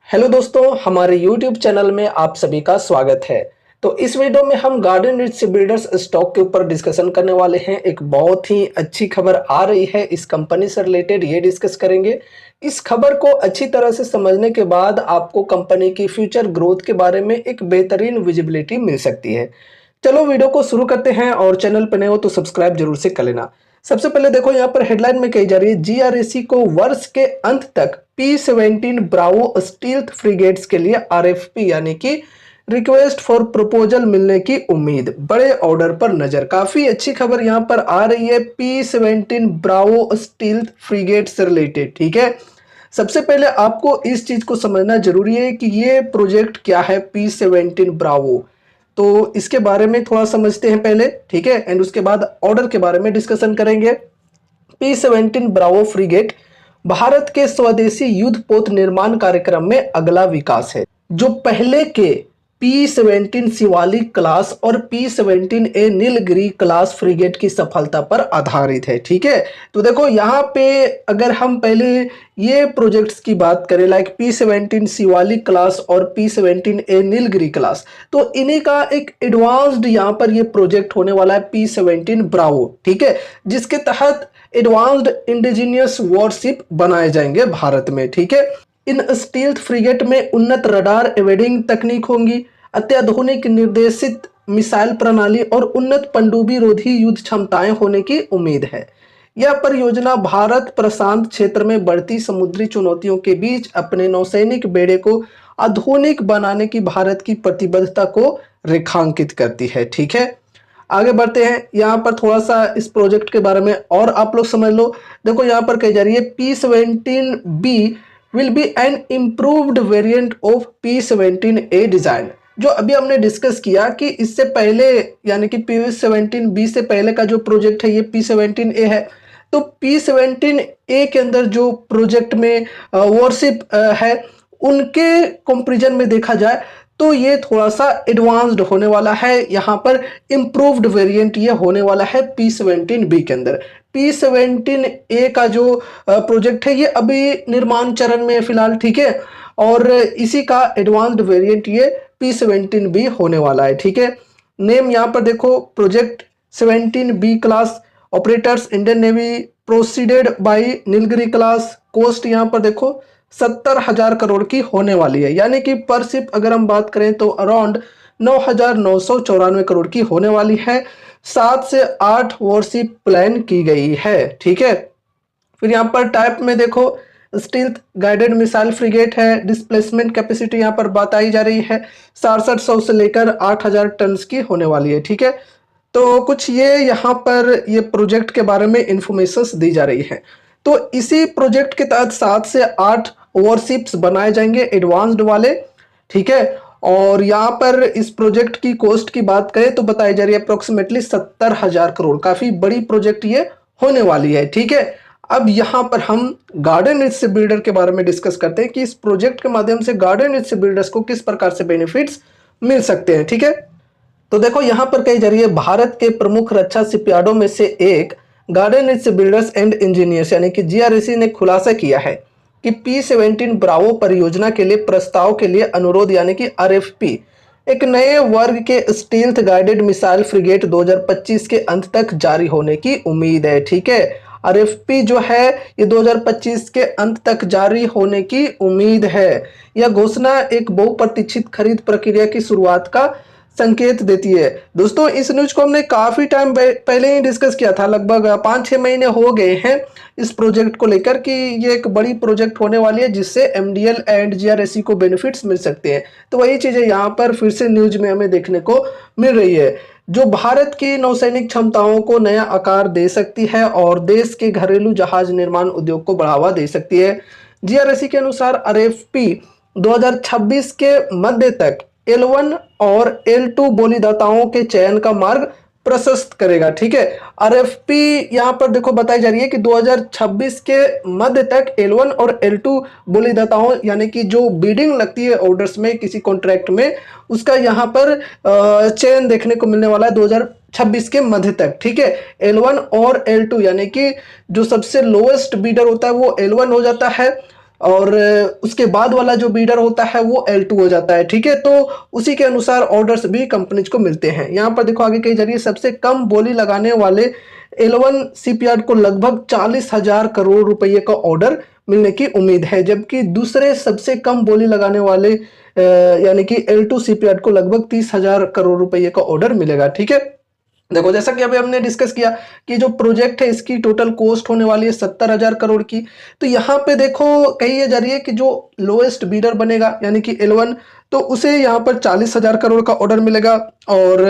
Hello दोस्तों, हमारे YouTube channel में आप सभी का स्वागत है। तो इस वीडियो में हम गार्डन रिच बिल्डर्स स्टॉक के ऊपर डिस्कशन करने वाले हैं। एक बहुत ही अच्छी खबर आ रही है, इस कंपनी से रिलेटेड ये डिस्कस करेंगे। इस खबर को अच्छी तरह से समझने के बाद आपको कंपनी की फ्यूचर ग्रोथ के बारे में एक बेहतरीन विजिबिलिटी मिल सकती है। चलो वीडियो को शुरू करते हैं, और चैनल पर नए हो तो सब्सक्राइब जरूर से कर लेना। सबसे पहले देखो, यहाँ पर हेडलाइन में कही जा रही है जीआरएसी को वर्ष के अंत तक P-17 ब्रावो स्टील्थ फ्रिगेट्स के लिए आरएफपी यानी कि रिक्वेस्ट फॉर प्रपोजल मिलने की उम्मीद। बड़े ऑर्डर पर नजर, काफी अच्छी खबर यहाँ पर आ रही है P-17 ब्रावो स्टील्थ फ्रिगेट से रिलेटेड। ठीक है, सबसे पहले आपको इस चीज को समझना जरूरी है कि ये प्रोजेक्ट क्या है P-17 ब्रावो। तो इसके बारे में थोड़ा समझते हैं पहले, ठीक है, एंड उसके बाद ऑर्डर के बारे में डिस्कशन करेंगे। P-17 ब्रावो फ्रिगेट भारत के स्वदेशी युद्धपोत निर्माण कार्यक्रम में अगला विकास है, जो पहले के P-17 शिवालिक क्लास और P-17A नीलगिरी क्लास फ्रिगेट की सफलता पर आधारित है। ठीक है, तो देखो यहाँ पे अगर हम पहले ये प्रोजेक्ट्स की बात करें, लाइक P-17 शिवालिक क्लास और P-17A नीलगिरी क्लास, तो इन्हीं का एक एडवांस्ड यहाँ पर ये प्रोजेक्ट होने वाला है P-17 ब्रावो। ठीक है, जिसके तहत एडवांस्ड इंडिजिनियस वॉरशिप बनाए जाएंगे भारत में। ठीक है, इन स्टील्थ फ्रिगेट में उन्नत रडार एवेडिंग तकनीक होंगी, अत्याधुनिक निर्देशित मिसाइल प्रणाली और उन्नत पनडुब्बी रोधी युद्ध क्षमताएं होने की उम्मीद है। यह परियोजना भारत प्रशांत क्षेत्र में बढ़ती समुद्री चुनौतियों के बीच अपने नौसैनिक बेड़े को आधुनिक बनाने की भारत की प्रतिबद्धता को रेखांकित करती है। ठीक है, आगे बढ़ते हैं। यहाँ पर थोड़ा सा इस प्रोजेक्ट के बारे में और आप लोग समझ लो। देखो यहाँ पर कही जा रही है P-17B will be N improved variant of P-17A design. जो अभी हमने डिस्कस किया कि इससे पहले यानी कि P-17B से पहले का जो प्रोजेक्ट है ये P-17A है। तो P-17A के अंदर जो प्रोजेक्ट में वॉरशिप है, उनके कंपैरिजन में देखा जाए तो ये थोड़ा सा एडवांस्ड होने वाला है। यहाँ पर इम्प्रूव्ड वेरिएंट ये होने वाला है P-17B के अंदर। P-17A का जो प्रोजेक्ट है ये अभी निर्माण चरण में है फिलहाल। ठीक है, और इसी का एडवांस्ड वेरिएंट ये P-17B होने वाला है। ठीक है, नेम यहाँ पर देखो, project 17B class operators Indian navy proceeded by Nilgiri class. Coast यहाँ पर देखो 70,000 करोड़ की होने वाली है, यानी कि पर शिप अगर हम बात करें तो अराउंड 9,994 करोड़ की होने वाली है। 7 से 8 वॉरशिप प्लान की गई है। ठीक है, फिर यहाँ पर टाइप में देखो, स्टील्थ गाइडेड मिसाइल फ्रिगेट है। डिस्प्लेसमेंट कैपेसिटी यहाँ पर बताई जा रही है 6700 से लेकर 8,000 टन की होने वाली है। ठीक है, तो कुछ ये यहाँ पर ये प्रोजेक्ट के बारे में इंफॉर्मेशन दी जा रही है। तो इसी प्रोजेक्ट के तहत 7 से 8 वॉरशिप्स बनाए जाएंगे एडवांस्ड वाले। ठीक है, और यहाँ पर इस प्रोजेक्ट की कॉस्ट की बात करें तो बताई जा रही है अप्रोक्सीमेटली 70,000 करोड़। काफी बड़ी प्रोजेक्ट ये होने वाली है। ठीक है, अब यहाँ पर हम गार्डन रिच बिल्डर के बारे में डिस्कस करते हैं कि इस प्रोजेक्ट के माध्यम से गार्डन रिच बिल्डर्स को किस प्रकार से बेनिफिट्स मिल सकते हैं। ठीक है, तो देखो यहाँ पर कही जा रही है भारत के प्रमुख रक्षा शिपयार्डों में से एक garden rich builders and engineers यानी कि जीआरएसी ने खुलासा किया है कि P-17 ब्रावो परियोजना के लिए प्रस्ताव के लिए अनुरोध यानी कि आरएफपी एक नए वर्ग के स्टील्थ गाइडेड मिसाइल फ्रिगेट 2025 के अंत तक जारी होने की उम्मीद है। ठीक है, आरएफपी जो है ये 2025 के अंत तक जारी होने की उम्मीद है। यह घोषणा एक बहुप्रतीक्षित खरीद प्रक्रिया की शुरुआत का संकेत देती है। दोस्तों, इस न्यूज को हमने काफी टाइम पहले ही डिस्कस किया था, लगभग 5-6 महीने हो गए हैं इस प्रोजेक्ट को लेकर कि ये एक बड़ी प्रोजेक्ट होने वाली है जिससे एमडीएल एंड जीआरएसी को बेनिफिट्स मिल सकते हैं। तो वही चीजें यहाँ पर फिर से न्यूज में हमें देखने को मिल रही है, जो भारत की नौसैनिक क्षमताओं को नया आकार दे सकती है और देश के घरेलू जहाज निर्माण उद्योग को बढ़ावा दे सकती है। जीआरएसी के अनुसार आरएफपी 2026 के मध्य तक L1 और L2 बोलीदाताओं के चयन का मार्ग प्रशस्त करेगा। ठीक है, आरएफपी यहाँ पर देखो बताई जा रही है कि 2026 के मध्य तक L1 और L2 बोलीदाताओं यानी कि जो बीडिंग लगती है ऑर्डर्स में किसी कॉन्ट्रैक्ट में, उसका यहाँ पर चयन देखने को मिलने वाला है 2026 के मध्य तक। ठीक है, L1 और L2 यानी कि जो सबसे लोएस्ट बीडर होता है वो L1 हो जाता है, और उसके बाद वाला जो बीडर होता है वो L2 हो जाता है, ठीक है। तो उसी के अनुसार ऑर्डर्स भी कंपनीज को मिलते हैं। यहाँ पर देखो आगे कही जा रही है सबसे कम बोली लगाने वाले L1 शिपयार्ड को लगभग 40,000 करोड़ रुपए का ऑर्डर मिलने की उम्मीद है, जबकि दूसरे सबसे कम बोली लगाने वाले यानी कि L2 शिपयार्ड को लगभग 30,000 करोड़ रुपए का ऑर्डर मिलेगा, ठीक है। देखो जैसा कि अभी हमने डिस्कस किया कि जो प्रोजेक्ट है इसकी टोटल कॉस्ट होने वाली है 70,000 करोड़ की। तो यहाँ पे देखो कही जा रही है कि जो लोएस्ट बीडर बनेगा यानी कि L1, तो उसे यहाँ पर 40,000 करोड़ का ऑर्डर मिलेगा। और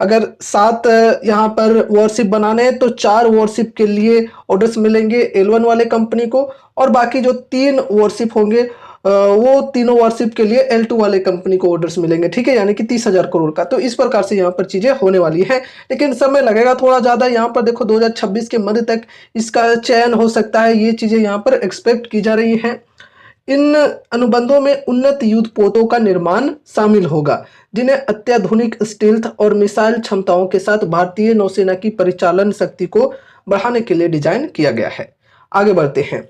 अगर 7 यहाँ पर वॉरशिप बनाने हैं तो 4 वॉरशिप के लिए ऑर्डर्स मिलेंगे L1 वाले कंपनी को, और बाकी जो 3 वॉरशिप होंगे वो तीनों वॉरशिप के लिए L2 वाले कंपनी को ऑर्डर्स मिलेंगे, ठीक है, यानी कि 30,000 करोड़ का। तो इस प्रकार से यहाँ पर चीजें होने वाली है, लेकिन समय लगेगा थोड़ा ज्यादा। यहाँ पर देखो 2026 के मध्य तक इसका चयन हो सकता है, ये चीजें यहाँ पर एक्सपेक्ट की जा रही हैं। इन अनुबंधों में उन्नत युद्ध पोतों का निर्माण शामिल होगा, जिन्हें अत्याधुनिक स्टील्थ और मिसाइल क्षमताओं के साथ भारतीय नौसेना की परिचालन शक्ति को बढ़ाने के लिए डिजाइन किया गया है। आगे बढ़ते हैं।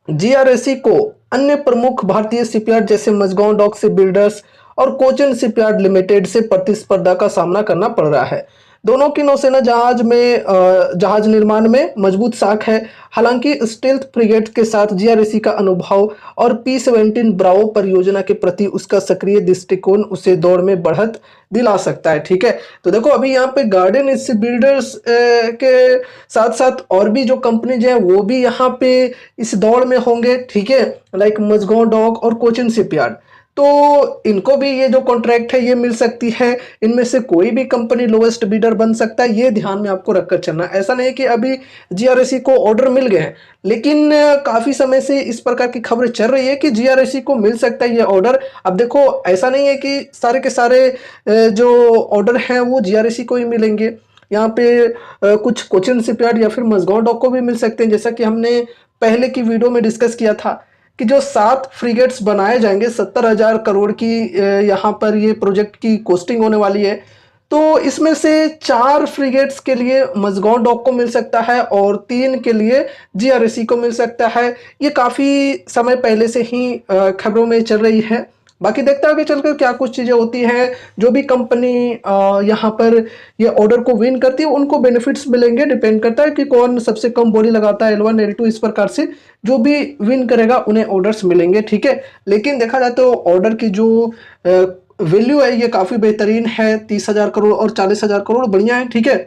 जीआरएसी को अन्य प्रमुख भारतीय शिपयार्ड जैसे मझगांव डॉक शिप बिल्डर्स और कोचिन शिपयार्ड लिमिटेड से प्रतिस्पर्धा का सामना करना पड़ रहा है। दोनों की नौसेना जहाज निर्माण में मजबूत साख है। हालांकि स्टील्थ फ्रिगेट के साथ जीआरएसी का अनुभव और P-17 ब्रावो परियोजना के प्रति उसका सक्रिय दृष्टिकोण उसे दौड़ में बढ़त दिला सकता है, ठीक है। तो देखो अभी यहाँ पे गार्डन शिप बिल्डर्स के साथ साथ और भी जो कंपनीज हैं वो भी यहाँ पे इस दौड़ में होंगे, ठीक है, लाइक मझगांव डॉक और कोचिन शिपयार्ड। तो इनको भी ये जो कॉन्ट्रैक्ट है ये मिल सकती है। इनमें से कोई भी कंपनी लोएस्ट बीडर बन सकता है, ये ध्यान में आपको रखकर चलना। ऐसा नहीं है कि अभी जीआरएसी को ऑर्डर मिल गए हैं, लेकिन काफी समय से इस प्रकार की खबरें चल रही है कि जीआरएसी को मिल सकता है ये ऑर्डर। अब देखो ऐसा नहीं है कि सारे के सारे जो ऑर्डर हैं वो जीआरएसी को ही मिलेंगे। यहाँ पे कुछ कोचिन शिपयार्ड या फिर मझगांव डॉक को भी मिल सकते हैं, जैसा कि हमने पहले की वीडियो में डिस्कस किया था कि जो 7 फ्रिगेट्स बनाए जाएंगे 70,000 करोड़ की यहाँ पर ये प्रोजेक्ट की कॉस्टिंग होने वाली है। तो इसमें से 4 फ्रिगेट्स के लिए मझगांव डॉक को मिल सकता है और 3 के लिए जीआरएसी को मिल सकता है। ये काफी समय पहले से ही खबरों में चल रही है। बाकी देखते हैं आगे चलकर क्या कुछ चीजें होती हैं। जो भी कंपनी यहाँ पर ये ऑर्डर को विन करती है उनको बेनिफिट्स मिलेंगे। डिपेंड करता है कि कौन सबसे कम बोली लगाता है, L1 L2, इस प्रकार से जो भी विन करेगा उन्हें ऑर्डर्स मिलेंगे, ठीक है। लेकिन देखा जाए तो ऑर्डर की जो वैल्यू है ये काफी बेहतरीन है। 30,000 करोड़ और 40,000 करोड़ बढ़िया है, ठीक है।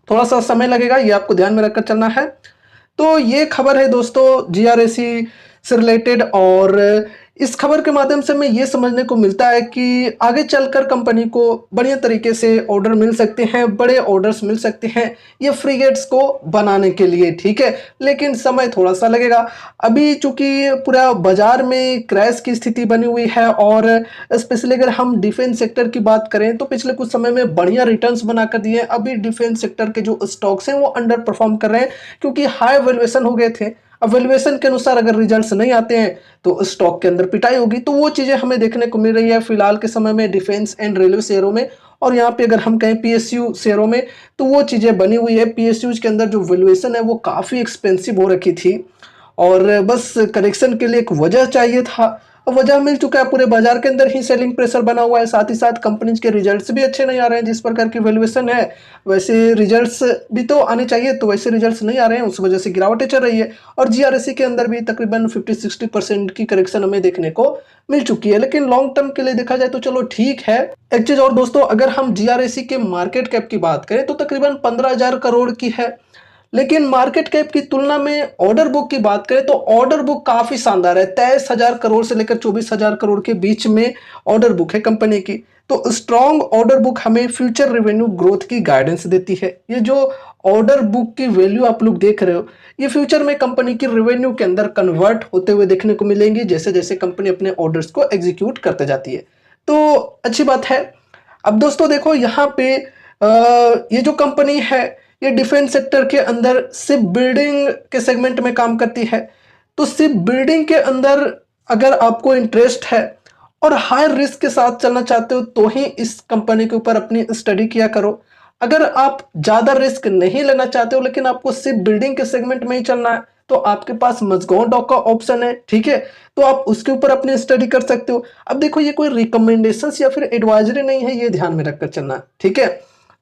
थोड़ा सा समय लगेगा, ये आपको ध्यान में रखकर चलना है। तो ये खबर है दोस्तों जीआरएसी से रिलेटेड, और इस खबर के माध्यम से हमें ये समझने को मिलता है कि आगे चलकर कंपनी को बढ़िया तरीके से ऑर्डर मिल सकते हैं, बड़े ऑर्डर्स मिल सकते हैं ये फ्रिगेट्स को बनाने के लिए, ठीक है। लेकिन समय थोड़ा सा लगेगा। अभी चूंकि पूरा बाजार में क्रैश की स्थिति बनी हुई है, और स्पेशली अगर हम डिफेंस सेक्टर की बात करें तो पिछले कुछ समय में बढ़िया रिटर्न्स बनाकर दिए। अभी डिफेंस सेक्टर के जो स्टॉक्स हैं वो अंडर परफॉर्म कर रहे हैं, क्योंकि हाई वैल्यूएशन हो गए थे। अब वैल्यूएशन के अनुसार अगर रिजल्ट्स नहीं आते हैं तो स्टॉक के अंदर पिटाई होगी। तो वो चीजें हमें देखने को मिल रही है फिलहाल के समय में डिफेंस एंड रेलवे शेयरों में। और यहाँ पे अगर हम कहें पीएसयू शेयरों में तो वो चीजें बनी हुई है। पीएसयू के अंदर जो वैल्यूएशन है वो काफी एक्सपेंसिव हो रखी थी, और बस करेक्शन के लिए एक वजह चाहिए था। अब वजह मिल चुका है, पूरे बाजार के अंदर ही सेलिंग प्रेशर बना हुआ है। साथ ही साथ कंपनीज के रिजल्ट्स भी अच्छे नहीं आ रहे हैं। जिस प्रकार की वैल्यूएशन है वैसे रिजल्ट्स भी तो आने चाहिए, तो वैसे रिजल्ट्स नहीं आ रहे हैं, उस वजह से गिरावटें चल रही है। और जीआरएसी के अंदर भी तकरीबन 50-60% की करेक्शन हमें देखने को मिल चुकी है। लेकिन लॉन्ग टर्म के लिए देखा जाए तो चलो ठीक है। एक चीज और दोस्तों, अगर हम जीआरएसी के मार्केट कैप की बात करें तो तकरीबन 15,000 करोड़ की है, लेकिन मार्केट कैप की तुलना में ऑर्डर बुक की बात करें तो ऑर्डर बुक काफी शानदार है। 23,000 करोड़ से लेकर 24,000 करोड़ के बीच में ऑर्डर बुक है कंपनी की। तो स्ट्रॉन्ग ऑर्डर बुक हमें फ्यूचर रेवेन्यू ग्रोथ की गाइडेंस देती है। ये जो ऑर्डर बुक की वैल्यू आप लोग देख रहे हो ये फ्यूचर में कंपनी की रेवेन्यू के अंदर कन्वर्ट होते हुए देखने को मिलेंगी, जैसे जैसे कंपनी अपने ऑर्डर्स को एग्जीक्यूट करते जाती है। तो अच्छी बात है। अब दोस्तों देखो यहाँ पे ये जो कंपनी है ये डिफेंस सेक्टर के अंदर शिप बिल्डिंग के सेगमेंट में काम करती है। तो शिप बिल्डिंग के अंदर अगर आपको इंटरेस्ट है और हाई रिस्क के साथ चलना चाहते हो तो ही इस कंपनी के ऊपर अपनी स्टडी किया करो। अगर आप ज्यादा रिस्क नहीं लेना चाहते हो लेकिन आपको शिप बिल्डिंग के सेगमेंट में ही चलना है तो आपके पास मजगॉन डॉक का ऑप्शन है, ठीक है, तो आप उसके ऊपर अपनी स्टडी कर सकते हो। अब देखो ये कोई रिकमेंडेशंस या फिर एडवाइजरी नहीं है, ये ध्यान में रखकर चलना, ठीक है।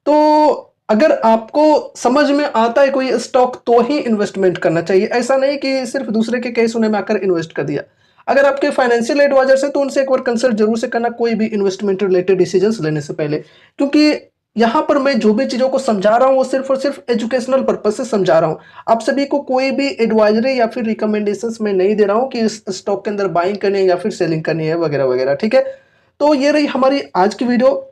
तो अगर आपको समझ में आता है कोई स्टॉक तो ही इन्वेस्टमेंट करना चाहिए, ऐसा नहीं कि सिर्फ दूसरे के कहे सुने में आकर इन्वेस्ट कर दिया। अगर आपके फाइनेंशियल एडवाइजर है तो उनसे एक बार कंसल्ट जरूर से करना कोई भी इन्वेस्टमेंट रिलेटेड डिसीजंस लेने से पहले, क्योंकि यहाँ पर मैं जो भी चीजों को समझा रहा हूँ वो सिर्फ और सिर्फ एजुकेशनल पर्पज से समझा रहा हूँ। आप सभी को कोई भी एडवाइजरी या फिर रिकमेंडेशंस मैं नहीं दे रहा हूँ कि इस स्टॉक के अंदर बाइंग करनी है या फिर सेलिंग करनी है वगैरह वगैरह, ठीक है। तो ये रही हमारी आज की वीडियो।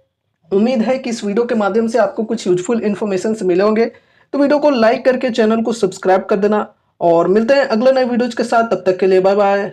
उम्मीद है कि इस वीडियो के माध्यम से आपको कुछ यूजफुल इन्फॉर्मेशन मिले होंगे। तो वीडियो को लाइक करके चैनल को सब्सक्राइब कर देना और मिलते हैं अगले नए वीडियोज के साथ। तब तक के लिए बाय बाय।